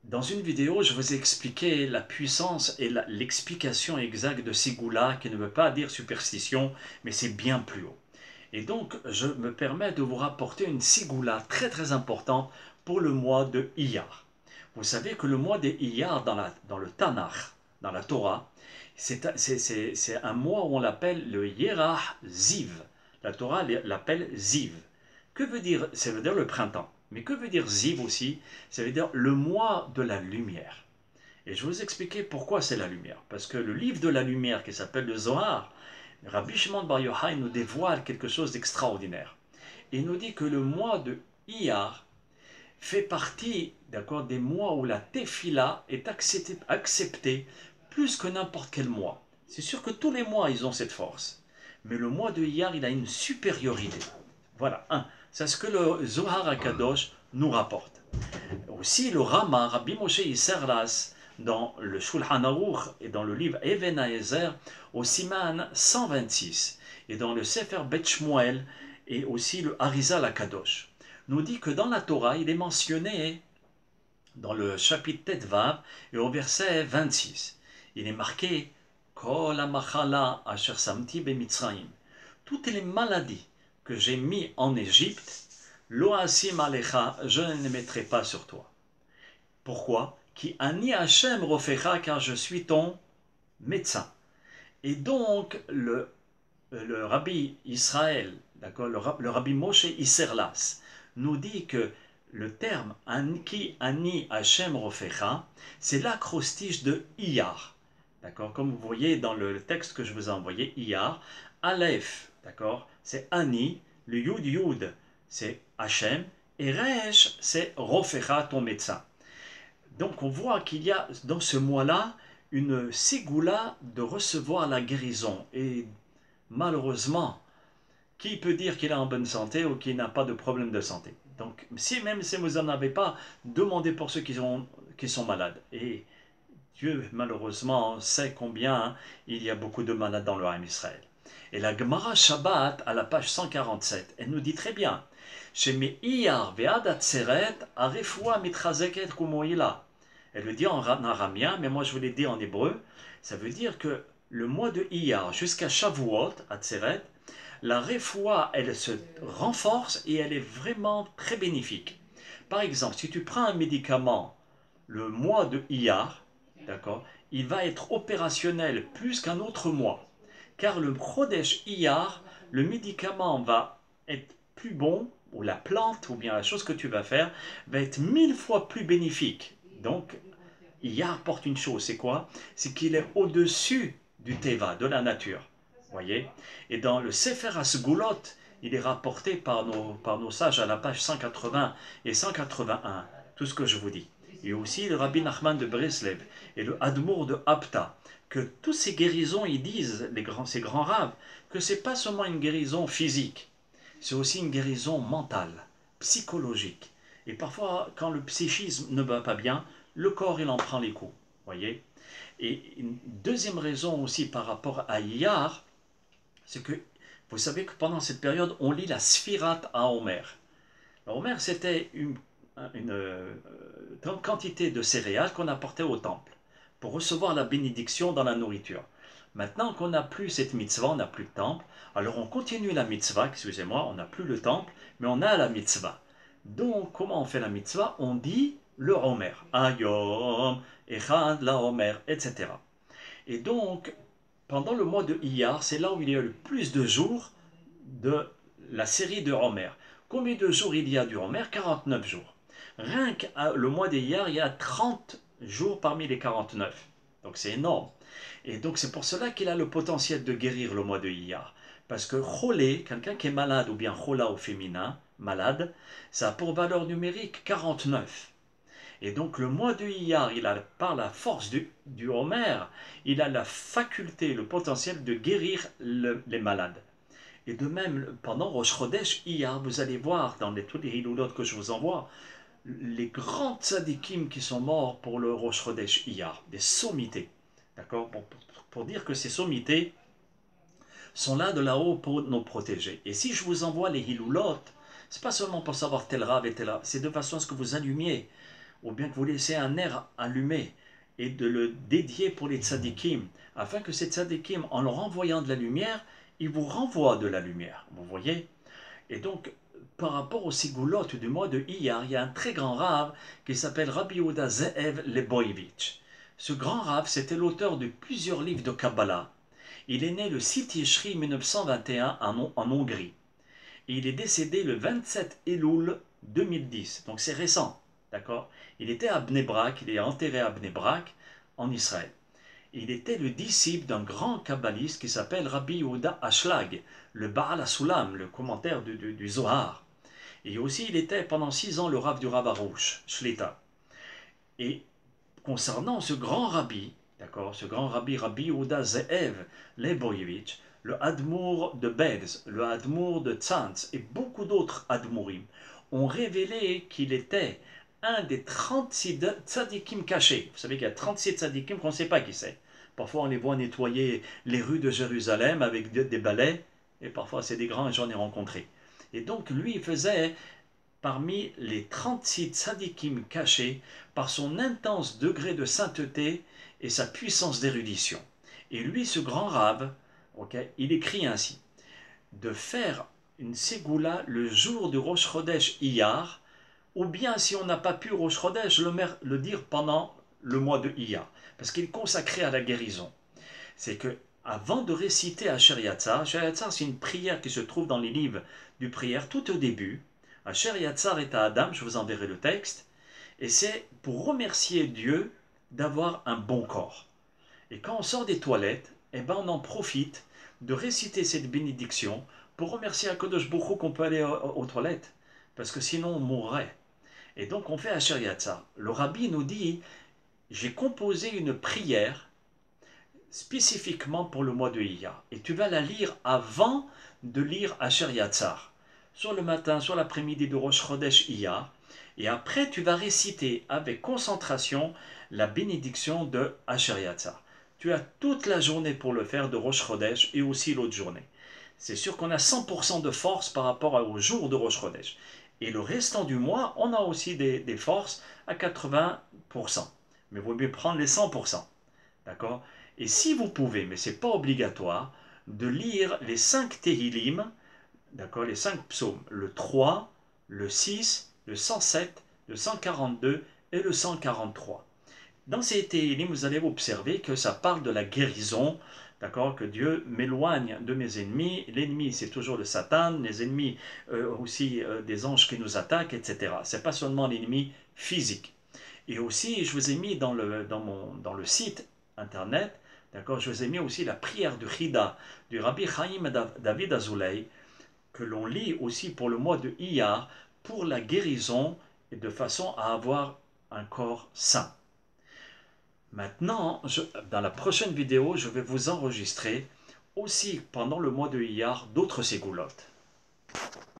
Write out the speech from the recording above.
Dans une vidéo, je vous ai expliqué la puissance et l'explication exacte de Ségoula, qui ne veut pas dire superstition, mais c'est bien plus haut. Et donc, je me permets de vous rapporter une Ségoula très très importante pour le mois de Iyar. Vous savez que le mois de Iyar dans le Tanakh, dans la Torah, c'est un mois où on l'appelle le Yerah Ziv. La Torah l'appelle Ziv. Que veut dire? Ça veut dire le printemps. Mais que veut dire Ziv aussi? Ça veut dire le mois de la lumière. Et je vais vous expliquer pourquoi c'est la lumière. Parce que le livre de la lumière qui s'appelle le Zohar, Rabbi Shimon Bar Yochai nous dévoile quelque chose d'extraordinaire. Il nous dit que le mois de Iyar fait partie, d'accord, des mois où la tefila est acceptée plus que n'importe quel mois. C'est sûr que tous les mois, ils ont cette force. Mais le mois de Iyar, il a une supériorité. Voilà, c'est ce que le Zohar HaKadosh nous rapporte. Aussi, le Rama, Rabbi Moshe Isserlas, dans le Shulchan Aruch et dans le livre Even Haezer, au Siman 126, et dans le Sefer Bet Shmuel, et aussi le Harizal HaKadosh, nous dit que dans la Torah, il est mentionné dans le chapitre Tetvav et au verset 26. Il est marqué Kol hamachala asher samti bemitzrayim. Toutes les maladies que j'ai mis en Égypte, lo asim alecha, je ne les mettrai pas sur toi. Pourquoi? Qui ani Hashem rofecha, car je suis ton médecin. Et donc le rabbi Israël, d'accord, le rabbi Moshe Isserlas, nous dit que le terme Anki Ani Hashem Rofecha, c'est l'acrostiche de Iyar. D'accord, comme vous voyez dans le texte que je vous ai envoyé, Iyar, Aleph, d'accord, c'est Ani, le Yud Yud, c'est Hashem, et Resh, c'est Rofecha, ton médecin. Donc on voit qu'il y a dans ce mois-là une ségoula de recevoir la guérison. Et malheureusement, qui peut dire qu'il est en bonne santé ou qu'il n'a pas de problème de santé? Donc, même si vous n'en avez pas, demandez pour ceux qui sont malades. Et Dieu, malheureusement, sait combien il y a beaucoup de malades dans le Ham Israël. Et la Gemara Shabbat, à la page 147, elle nous dit très bien, chez Me'iyar ve'ad atzeret, arefua mitrazeket kumoïla. Elle le dit en aramien, mais moi je vous l'ai dit en hébreu. Ça veut dire que le mois de Iyar jusqu'à Shavuot, Atzeret, la refoua, elle se renforce et elle est vraiment très bénéfique. Par exemple, si tu prends un médicament le mois de Iyar, d'accord, il va être opérationnel plus qu'un autre mois. Car le Chodesh Iyar, le médicament va être plus bon, ou la plante, ou bien la chose que tu vas faire, va être 1000 fois plus bénéfique. Donc, Iyar porte une chose, c'est quoi? C'est qu'il est au-dessus du Teva, de la nature. Voyez? Et dans le Sefer Asgulot, il est rapporté par nos sages à la page 180 et 181, tout ce que je vous dis. Et aussi le Rabbi Nachman de Breslev et le Admour de Apta, que tous ces guérisons, ils disent, ces grands raves, que ce n'est pas seulement une guérison physique, c'est aussi une guérison mentale, psychologique. Et parfois, quand le psychisme ne va pas bien, le corps, il en prend les coups. Voyez? Et une deuxième raison aussi par rapport à Iyar, c'est que vous savez que pendant cette période, on lit la Sfirat à Homer. Homer, c'était une quantité de céréales qu'on apportait au temple pour recevoir la bénédiction dans la nourriture. Maintenant qu'on n'a plus cette mitzvah, on n'a plus de temple, alors on continue la mitzvah, excusez-moi, on n'a plus le temple, mais on a la mitzvah. Donc, comment on fait la mitzvah? On dit le Homer, Ayom, Echad, la Homer, etc. Et donc, pendant le mois de Iyar, c'est là où il y a le plus de jours de la série de Homer. Combien de jours il y a du Homer? 49 jours. Rien que le mois d'Iyar, il y a 30 jours parmi les 49. Donc c'est énorme. Et donc c'est pour cela qu'il a le potentiel de guérir le mois de Iyar. Parce que Cholé, quelqu'un qui est malade, ou bien Chola au féminin, malade, ça a pour valeur numérique 49. Et donc le mois de Iyar, par la force du Homer, il a la faculté, le potentiel de guérir les malades. Et de même, pendant Rosh Chodesh Iyar, vous allez voir dans tous les hiloulotes que je vous envoie, les grands tzadikim qui sont morts pour le Rosh Chodesh Iyar, des sommités. D'accord, pour dire que ces sommités sont là de là-haut pour nous protéger. Et si je vous envoie les hiloulotes, c'est pas seulement pour savoir tel rave et tel rave, c'est de façon à ce que vous allumiez. ou bien que vous laissez un air allumé et de le dédier pour les tzadikim, afin que ces tzadikim, en leur envoyant de la lumière, ils vous renvoient de la lumière. Vous voyez? Et donc, par rapport aux sigoulotes du mois de Iyar, il y a un très grand rave qui s'appelle Rabbi Yehuda Ze'ev Leboyevitch. Ce grand rave, c'était l'auteur de plusieurs livres de Kabbalah. Il est né le 6 Tishri 1921 en Hongrie. Et il est décédé le 27 Elul 2010. Donc c'est récent. D'accord? Il était à Bnei Brak, il est enterré à Bnei Brak, en Israël. Il était le disciple d'un grand kabbaliste qui s'appelle Rabbi Yehuda Ashlag, le Baal HaSulam, le commentaire du Zohar. Et aussi, il était pendant 6 ans le Rav du Rav Arush, Shlita. Et concernant ce grand rabbi, d'accord, ce grand rabbi, Rabbi Yehuda Ze'ev Leboyevitch, le Admour de Bedz, le Admour de Tzantz et beaucoup d'autres Admourim ont révélé qu'il était un des 36 tzadikim cachés. Vous savez qu'il y a 36 tzadikim qu'on ne sait pas qui c'est. Parfois on les voit nettoyer les rues de Jérusalem avec des balais, et parfois c'est des grands, j'en ai rencontré. Et donc lui il faisait parmi les 36 tzadikim cachés par son intense degré de sainteté et sa puissance d'érudition. Et lui, ce grand rave, il écrit ainsi, de faire une ségoula le jour du Rosh Chodesh Iyar, ou bien si on n'a pas pu Rosh Chodesh, le dire pendant le mois de Iyar, parce qu'il est consacré à la guérison. C'est que avant de réciter Asher Yatzar, c'est une prière qui se trouve dans les livres du prière tout au début, Asher Yatzar et à Adam, je vous enverrai le texte, et c'est pour remercier Dieu d'avoir un bon corps. Et quand on sort des toilettes, eh ben on en profite de réciter cette bénédiction pour remercier Akadosh Baruch Hu qu'on peut aller aux toilettes, parce que sinon on mourrait. Et donc on fait Asher Yatzar. Le rabbi nous dit, j'ai composé une prière spécifiquement pour le mois de Iyar, et tu vas la lire avant de lire Asher Yatzar, soit le matin, soit l'après-midi de Rosh Chodesh Iyar, et après tu vas réciter avec concentration la bénédiction de Asher Yatzar. Tu as toute la journée pour le faire de Rosh Chodesh et aussi l'autre journée. C'est sûr qu'on a 100% de force par rapport au jour de Rosh Chodesh. Et le restant du mois, on a aussi des forces à 80%. Mais il vaut mieux prendre les 100%. D'accord? Et si vous pouvez, mais ce n'est pas obligatoire, de lire les 5 Tehillim, d'accord, les 5 psaumes, le 3, le 6, le 107, le 142 et le 143. Dans ces Tehillim, vous allez observer que ça parle de la guérison, d'accord, que Dieu m'éloigne de mes ennemis. L'ennemi, c'est toujours le Satan, les ennemis aussi des anges qui nous attaquent, etc. Ce n'est pas seulement l'ennemi physique. Et aussi, je vous ai mis dans le site internet, d'accord, je vous ai mis aussi la prière du Chida, du Rabbi Chaim David Azoulay, que l'on lit aussi pour le mois de Iyar, pour la guérison et de façon à avoir un corps sain. Maintenant, dans la prochaine vidéo, je vais vous enregistrer aussi pendant le mois de Iyar d'autres ségoulottes.